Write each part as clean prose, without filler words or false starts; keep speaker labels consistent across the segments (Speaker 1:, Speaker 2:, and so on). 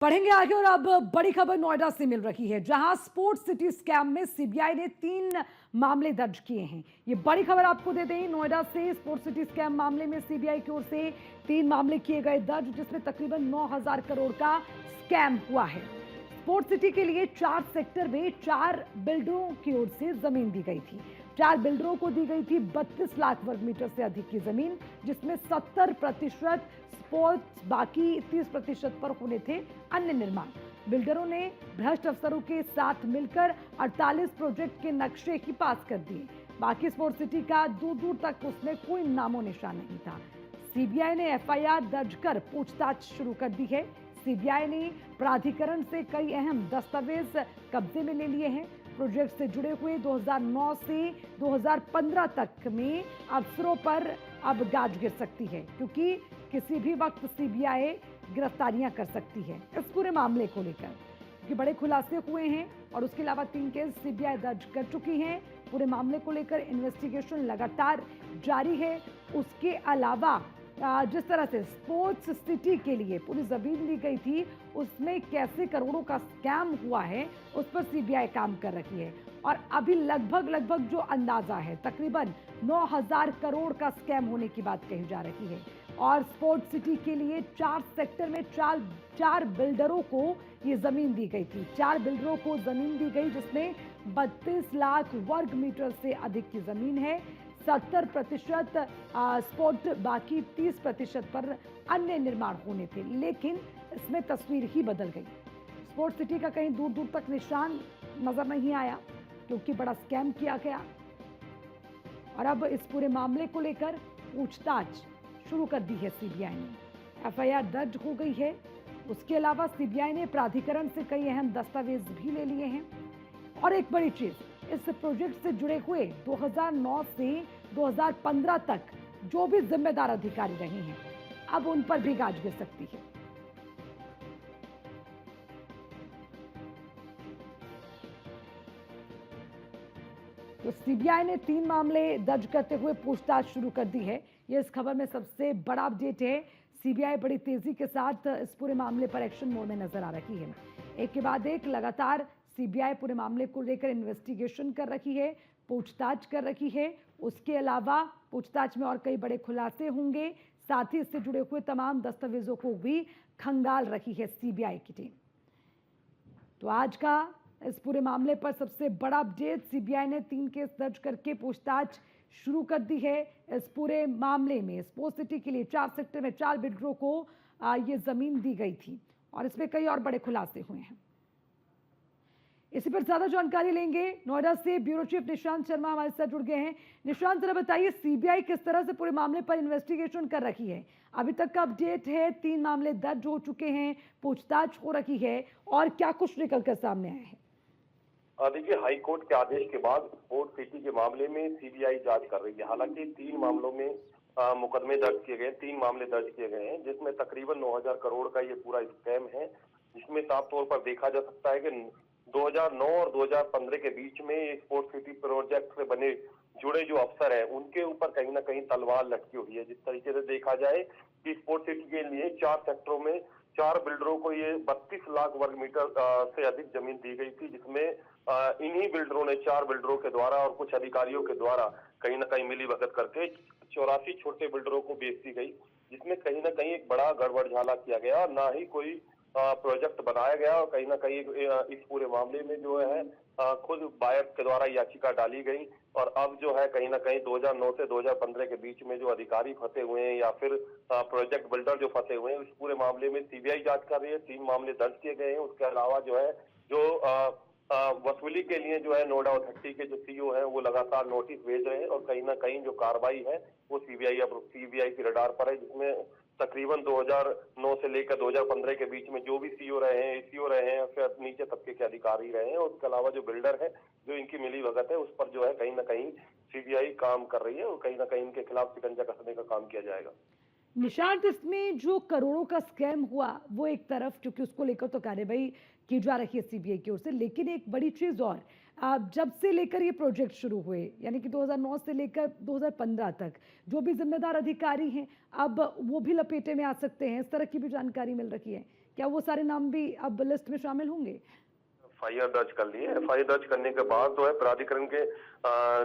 Speaker 1: पढ़ेंगे आगे। और अब बड़ी खबर नोएडा से मिल रही है, जहां स्पोर्ट्स सिटी स्कैम में सीबीआई ने 3 मामले दर्ज किए हैं। ये बड़ी खबर आपको दे दें, नोएडा से स्पोर्ट्स सिटी स्कैम मामले में सीबीआई की ओर से 3 मामले किए गए दर्ज, जिसमें तकरीबन 9,000 करोड़ का स्कैम हुआ है। स्पोर्ट्स सिटी के लिए 4 सेक्टर में 4 बिल्डरों की ओर से जमीन दी गई थी। 4 बिल्डरों को दी गई थी 32 लाख वर्ग मीटर से अधिक की जमीन, जिसमें 70% स्पोर्ट्स, बाकी 30% पर होने थे अन्य निर्माण। बिल्डरों ने भ्रष्ट अफसरों के साथ मिलकर 48 प्रोजेक्ट के नक्शे ही पास कर दिए। बाकी स्पोर्ट्स सिटी का दूर दूर तक उसमें कोई नामो निशान नहीं था। सीबीआई ने एफआईआर दर्ज कर पूछताछ शुरू कर दी है। सीबीआई ने प्राधिकरण से कई अहम दस्तावेज कब्जे में ले लिए हैं। प्रोजेक्ट से जुड़े हुए 2009 से 2015 तक में अफसरों पर अब गाज गिर सकती है, क्योंकि किसी भी वक्त सीबीआई गिरफ्तारियां कर सकती है इस पूरे मामले को लेकर, क्योंकि बड़े खुलासे हुए हैं। और उसके अलावा 3 केस सीबीआई दर्ज कर चुकी है। पूरे मामले को लेकर इन्वेस्टिगेशन लगातार जारी है। उसके अलावा जिस तरह से स्पोर्ट्स सिटी के लिए पूरी जमीन ली गई थी, उसमें कैसे करोड़ों का स्कैम हुआ है, उस पर सीबीआई काम कर रही है। और अभी लगभग जो अंदाजा है, तकरीबन 9,000 करोड़ का स्कैम होने की बात कही जा रही है। और स्पोर्ट्स सिटी के लिए 4 सेक्टर में 4 बिल्डरों को ये जमीन दी गई थी। 4 बिल्डरों को जमीन दी गई, जिसमें 32 लाख वर्ग मीटर से अधिक की जमीन है। 70% स्पोर्ट, बाकी 30% पर अन्य निर्माण होने थे। लेकिन इसमें तस्वीर ही बदल गई। स्पोर्ट्स सिटी का कहीं दूर दूर तक निशान नजर नहीं आया, क्योंकि बड़ा स्कैम किया गया। और अब इस पूरे मामले को लेकर पूछताछ शुरू कर दी है सीबीआई ने। एफआईआर दर्ज हो गई है। उसके अलावा सीबीआई ने प्राधिकरण से कई अहम दस्तावेज भी ले लिए हैं। और एक बड़ी चीज, इस प्रोजेक्ट से जुड़े हुए 2009 से 2015 तक जो भी जिम्मेदार अधिकारी रहे हैं, अब उन पर भी गाज गिर सकती है। तो सीबीआई ने 3 मामले दर्ज करते हुए पूछताछ शुरू कर दी है। ये इस खबर में सबसे बड़ा अपडेट है। सीबीआई बड़ी तेजी के साथ इस पूरे मामले पर एक्शन मोड में नजर आ रही है। एक के बाद एक लगातार सीबीआई पूरे मामले को लेकर इन्वेस्टिगेशन कर रही है, पूछताछ कर रही है। उसके अलावा पूछताछ में और कई बड़े खुलासे होंगे। साथ ही इससे जुड़े हुए तमाम दस्तावेजों को भी खंगाल रही है सीबीआई की टीम। तो आज का इस पूरे मामले पर सबसे बड़ा अपडेट, सीबीआई ने 3 केस दर्ज करके पूछताछ शुरू कर दी है। इस पूरे मामले में स्पोर्ट्स सिटी के लिए 4 सेक्टर में 4 बिल्डरों को ये जमीन दी गई थी, और इसमें कई और बड़े खुलासे हुए हैं। इसी पर ज्यादा जानकारी लेंगे। नोएडा से ब्यूरो चीफ निशांत शर्मा हमारे साथ जुड़ गए हैं। निशांत, जरा बताइए, सीबीआई किस तरह से पूरे मामले पर इन्वेस्टिगेशन कर रही है? अभी तक का अपडेट है, 3 मामले दर्ज हो चुके हैं, पूछताछ हो रही है, और क्या कुछ निकलकर सामने आया है?
Speaker 2: देखिए, हाई कोर्ट के आदेश के बाद स्पोर्ट्स सिटी के मामले में सीबीआई जांच कर रही है। हालांकि 3 मामलों में मुकदमे दर्ज किए गए, 3 मामले दर्ज किए गए हैं, जिसमें तकरीबन 9,000 करोड़ का ये पूरा स्कैम है। जिसमें साफ तौर पर देखा जा सकता है कि 2009 और 2015 के बीच में स्पोर्ट्स सिटी प्रोजेक्ट से बने जुड़े जो अफसर हैं, उनके ऊपर कहीं ना कहीं तलवार लटकी हुई है। जिस तरीके से देखा जाए कि स्पोर्ट्स सिटी के लिए 4 सेक्टरों में 4 बिल्डरों को ये 32 लाख वर्ग मीटर से अधिक जमीन दी गई थी, जिसमें इन्हीं बिल्डरों ने, 4 बिल्डरों के द्वारा और कुछ अधिकारियों के द्वारा कहीं ना कहीं मिली भगत करके 84 छोटे बिल्डरों को बेच दी गई, जिसमें कहीं ना कहीं एक बड़ा गड़बड़झाला किया गया और ना ही कोई प्रोजेक्ट बनाया गया। और कहीं ना कहीं इस पूरे मामले में जो है खुद बायर के द्वारा याचिका डाली गई। और अब जो है कहीं ना कहीं 2009 से 2015 के बीच में जो अधिकारी फंसे हुए हैं या फिर प्रोजेक्ट बिल्डर जो फंसे हुए हैं, इस पूरे मामले में सीबीआई जांच कर रही है। 3 मामले दर्ज किए गए हैं। उसके अलावा जो है जो वसूली के लिए जो है नोएडा अथॉरिटी के जो सीईओ हैं, वो लगातार नोटिस भेज रहे हैं। और कहीं ना कहीं जो कार्रवाई है वो सीबीआई की रडार पर है, जिसमें तकरीबन 2009 से लेकर 2015 के बीच में जो भी सीईओ रहे हैं, एसीओ रहे हैं, फिर नीचे तबके के अधिकारी रहे हैं, और उसके अलावा जो बिल्डर है, जो इनकी मिली भगत है, उस पर जो है कहीं ना कहीं सीबीआई काम कर रही है और कहीं ना कहीं इनके खिलाफ शिकंजा कसने का काम किया जाएगा।
Speaker 1: निशांत, इसमें जो करोड़ों का स्कैम हुआ वो एक तरफ, क्योंकि उसको लेकर तो कार्रवाई की जा रही है सीबीआई की ओर से, लेकिन एक बड़ी चीज और, जब से लेकर ये प्रोजेक्ट शुरू हुए, यानी कि 2009 से लेकर 2015 तक, जो भी जिम्मेदार अधिकारी हैं अब वो भी लपेटे में आ सकते हैं, इस तरह की भी जानकारी मिल रही है। क्या वो सारे नाम भी अब लिस्ट में शामिल होंगे?
Speaker 2: एफआईआर दर्ज कर ली है। एफआईआर दर्ज करने के बाद जो है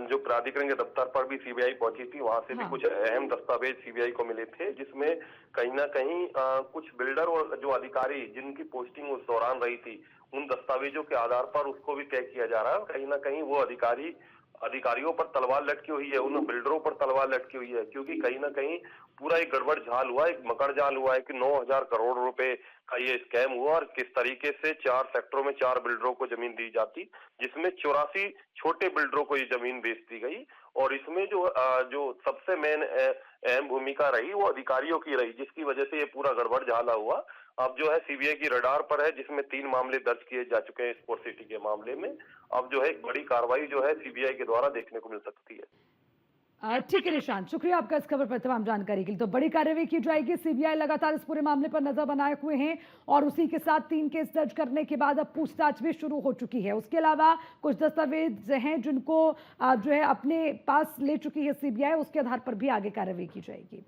Speaker 2: जो प्राधिकरण के दफ्तर पर भी सीबीआई पहुंची थी, वहां से भी
Speaker 1: हाँ।
Speaker 2: कुछ अहम दस्तावेज सीबीआई को मिले थे, जिसमें कहीं ना कहीं कुछ बिल्डर और जो अधिकारी जिनकी पोस्टिंग उस दौरान रही थी, उन दस्तावेजों के आधार पर उसको भी तय किया जा रहा है। कहीं ना कहीं वो अधिकारियों पर तलवार लटकी हुई है, उन बिल्डरों पर तलवार लटकी हुई है, क्योंकि कहीं ना कहीं पूरा एक गड़बड़ झाल हुआ, एक मकर जाल हुआ है कि 9,000 करोड़ रुपए का ये स्कैम हुआ और किस तरीके से 4 सेक्टरों में 4 बिल्डरों को जमीन दी जाती, जिसमें 84 छोटे बिल्डरों को ये जमीन बेच दी गई। और इसमें जो सबसे मेन अहम भूमिका रही वो अधिकारियों की रही, जिसकी वजह से ये पूरा गड़बड़ झाला हुआ। अब जो है सीबीआई की रडार पर है, जिसमें 3 मामले दर्ज किए जा चुके हैं स्पोर्ट सिटी के मामले में। अब जो है एक बड़ी कार्रवाई जो है सीबीआई के द्वारा देखने को मिल सकती है।
Speaker 1: ठीक है निशांत, शुक्रिया आपका इस खबर पर तमाम जानकारी के लिए। तो बड़ी कार्रवाई की जाएगी, सीबीआई लगातार इस पूरे मामले पर नजर बनाए हुए हैं और उसी के साथ 3 केस दर्ज करने के बाद अब पूछताछ भी शुरू हो चुकी है। उसके अलावा कुछ दस्तावेज हैं जिनको जो है अपने पास ले चुकी है सीबीआई, उसके आधार पर भी आगे कार्रवाई की जाएगी।